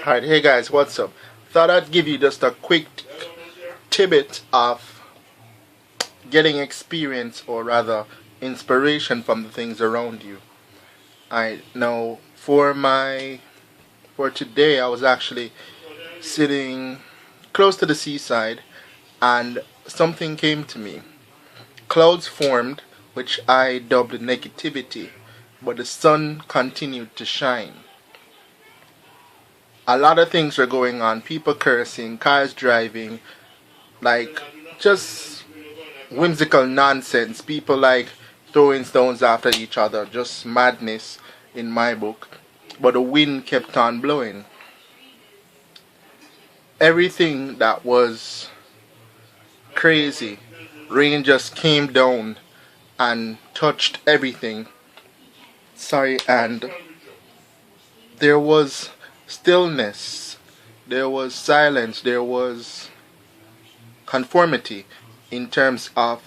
Alright, hey guys, what's up? Thought I'd give you just a quick tidbit of getting experience, or rather inspiration, from the things around you. I know for today I was actually sitting close to the seaside and something came to me. Clouds formed, which I dubbed negativity, but the sun continued to shine. A lot of things were going on. People cursing, cars driving, like just whimsical nonsense. People like throwing stones after each other. Just madness in my book. But the wind kept on blowing. Everything that was crazy, rain just came down and touched everything. Sorry, and there was stillness, there was silence, there was conformity in terms of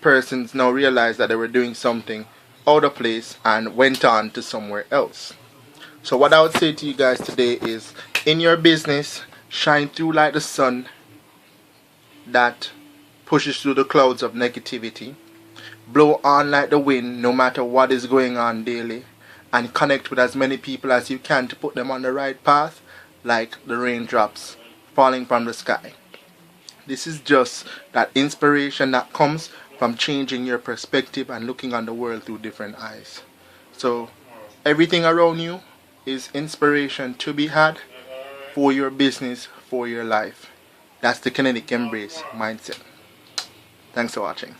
persons now realized that they were doing something out of place and went on to somewhere else. So what I would say to you guys today is, in your business, shine through like the sun that pushes through the clouds of negativity. Blow on like the wind no matter what is going on daily, and connect with as many people as you can to put them on the right path, like the raindrops falling from the sky. This is just that inspiration that comes from changing your perspective and looking on the world through different eyes. So everything around you is inspiration to be had for your business, for your life. That's the Kinetic Embrace mindset. Thanks for watching.